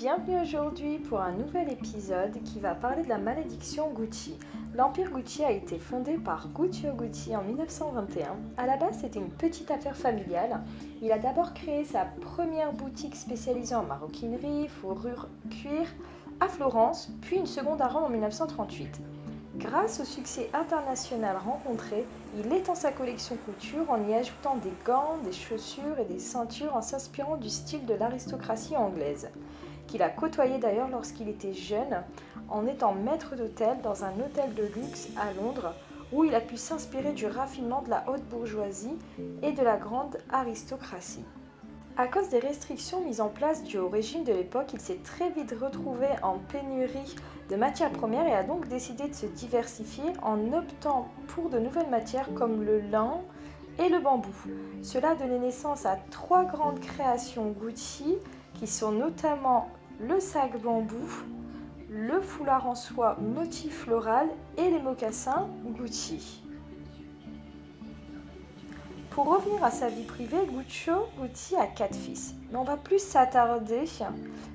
bienvenue aujourd'hui pour un nouvel épisode qui va parler de la malédiction Gucci. L'empire Gucci a été fondé par Guccio Gucci en 1921. À la base, c'était une petite affaire familiale. Il a d'abord créé sa première boutique spécialisée en maroquinerie, fourrure, cuir à Florence, puis une seconde à Rome en 1938. Grâce au succès international rencontré, il étend sa collection couture en y ajoutant des gants, des chaussures et des ceintures en s'inspirant du style de l'aristocratie anglaise, qu'il a côtoyé d'ailleurs lorsqu'il était jeune en étant maître d'hôtel dans un hôtel de luxe à Londres où il a pu s'inspirer du raffinement de la haute bourgeoisie et de la grande aristocratie. À cause des restrictions mises en place dues au régime de l'époque, il s'est très vite retrouvé en pénurie de matières premières et a donc décidé de se diversifier en optant pour de nouvelles matières comme le lin et le bambou. Cela a donné naissance à trois grandes créations Gucci qui sont notamment le sac bambou, le foulard en soie motif floral et les mocassins Gucci. Pour revenir à sa vie privée, Guccio Gucci a 4 fils. Mais on va plus s'attarder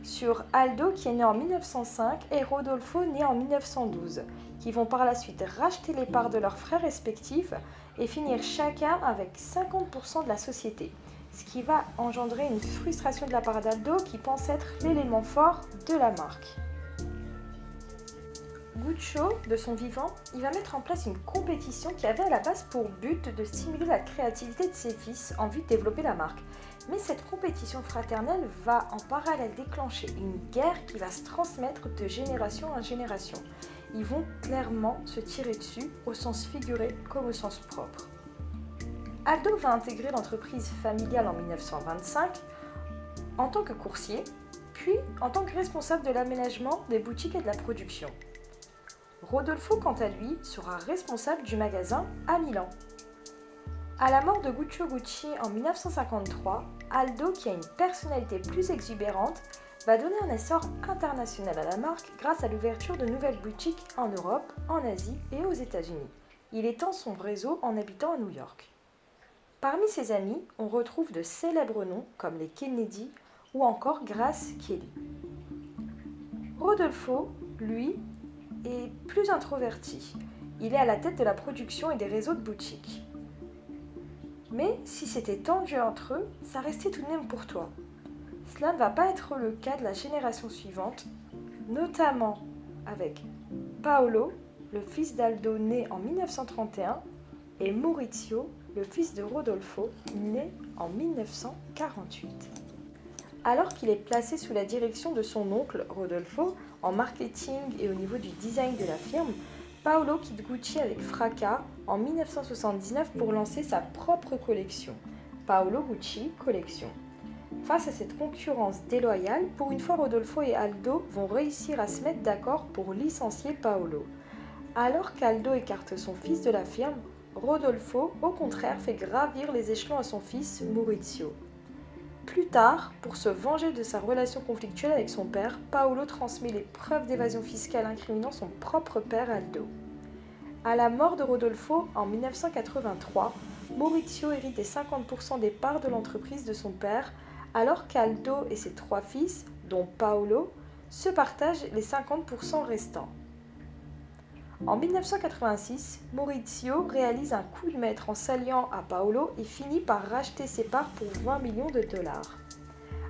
sur Aldo qui est né en 1905 et Rodolfo né en 1912, qui vont par la suite racheter les parts de leurs frères respectifs et finir chacun avec 50% de la société. Ce qui va engendrer une frustration de la part d'Aldo qui pense être l'élément fort de la marque. Guccio, de son vivant, il va mettre en place une compétition qui avait à la base pour but de stimuler la créativité de ses fils en vue de développer la marque. Mais cette compétition fraternelle va en parallèle déclencher une guerre qui va se transmettre de génération en génération. Ils vont clairement se tirer dessus, au sens figuré comme au sens propre. Aldo va intégrer l'entreprise familiale en 1925 en tant que coursier, puis en tant que responsable de l'aménagement des boutiques et de la production. Rodolfo, quant à lui, sera responsable du magasin à Milan. À la mort de Guccio Gucci en 1953, Aldo, qui a une personnalité plus exubérante, va donner un essor international à la marque grâce à l'ouverture de nouvelles boutiques en Europe, en Asie et aux États-Unis. Il étend son réseau en habitant à New York. Parmi ses amis, on retrouve de célèbres noms comme les Kennedy ou encore Grace Kelly. Rodolfo, lui, est plus introverti. Il est à la tête de la production et des réseaux de boutiques. Mais si c'était tendu entre eux, ça restait tout de même pour toi. Cela ne va pas être le cas de la génération suivante, notamment avec Paolo, le fils d'Aldo né en 1931, et Maurizio, le fils de Rodolfo, né en 1948. Alors qu'il est placé sous la direction de son oncle, Rodolfo, en marketing et au niveau du design de la firme, Paolo quitte Gucci avec fracas en 1979 pour lancer sa propre collection, Paolo Gucci Collection. Face à cette concurrence déloyale, pour une fois Rodolfo et Aldo vont réussir à se mettre d'accord pour licencier Paolo. Alors qu'Aldo écarte son fils de la firme, Rodolfo, au contraire, fait gravir les échelons à son fils, Maurizio. Plus tard, pour se venger de sa relation conflictuelle avec son père, Paolo transmet les preuves d'évasion fiscale incriminant son propre père Aldo. À la mort de Rodolfo en 1983, Maurizio hérite des 50% des parts de l'entreprise de son père, alors qu'Aldo et ses 3 fils, dont Paolo, se partagent les 50% restants. En 1986, Maurizio réalise un coup de maître en s'alliant à Paolo et finit par racheter ses parts pour 20 millions de dollars.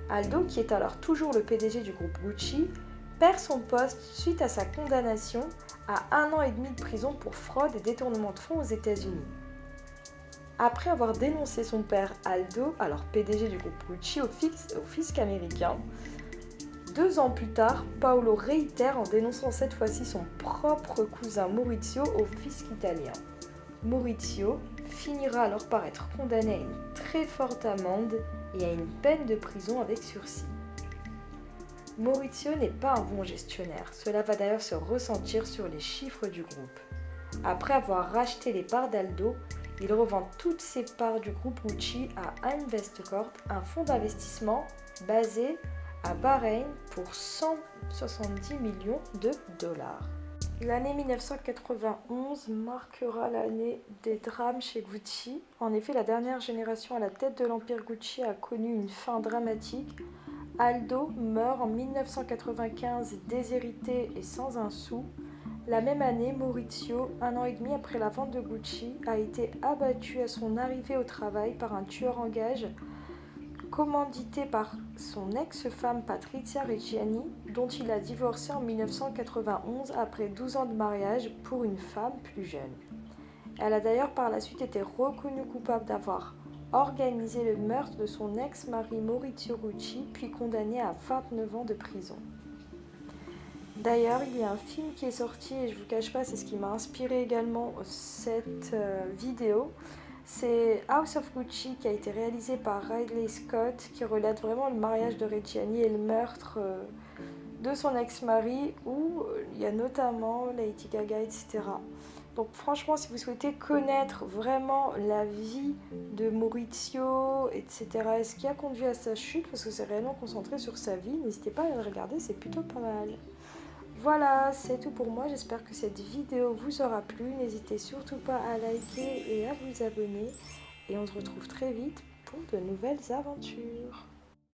Aldo, qui est alors toujours le PDG du groupe Gucci, perd son poste suite à sa condamnation à 1 an et demi de prison pour fraude et détournement de fonds aux États-Unis. Après avoir dénoncé son père Aldo, alors PDG du groupe Gucci, au fisc américain, 2 ans plus tard, Paolo réitère en dénonçant cette fois-ci son propre cousin Maurizio au fisc italien. Maurizio finira alors par être condamné à une très forte amende et à une peine de prison avec sursis. Maurizio n'est pas un bon gestionnaire, cela va d'ailleurs se ressentir sur les chiffres du groupe. Après avoir racheté les parts d'Aldo, il revend toutes ses parts du groupe Gucci à Investcorp, un fonds d'investissement basé à Bahreïn pour 170 millions de dollars. L'année 1991 marquera l'année des drames chez Gucci. En effet, la dernière génération à la tête de l'empire Gucci a connu une fin dramatique Aldo meurt en 1995 déshérité et sans un sou. La même année, Maurizio, 1 an et demi après la vente de Gucci, a été abattu à son arrivée au travail par un tueur en gage commandité par son ex-femme Patrizia Reggiani, dont il a divorcé en 1991 après 12 ans de mariage pour une femme plus jeune. Elle a d'ailleurs par la suite été reconnue coupable d'avoir organisé le meurtre de son ex-mari Maurizio Gucci, puis condamnée à 29 ans de prison. D'ailleurs, il y a un film qui est sorti et je ne vous cache pas, c'est ce qui m'a inspiré également cette vidéo. C'est House of Gucci qui a été réalisé par Ridley Scott, qui relate vraiment le mariage de Reggiani et le meurtre de son ex-mari, où il y a notamment Lady Gaga, etc. Donc franchement, si vous souhaitez connaître vraiment la vie de Maurizio, etc., et ce qui a conduit à sa chute, parce que c'est réellement concentré sur sa vie, n'hésitez pas à le regarder, c'est plutôt pas mal. Voilà, c'est tout pour moi. J'espère que cette vidéo vous aura plu. N'hésitez surtout pas à liker et à vous abonner. Et on se retrouve très vite pour de nouvelles aventures.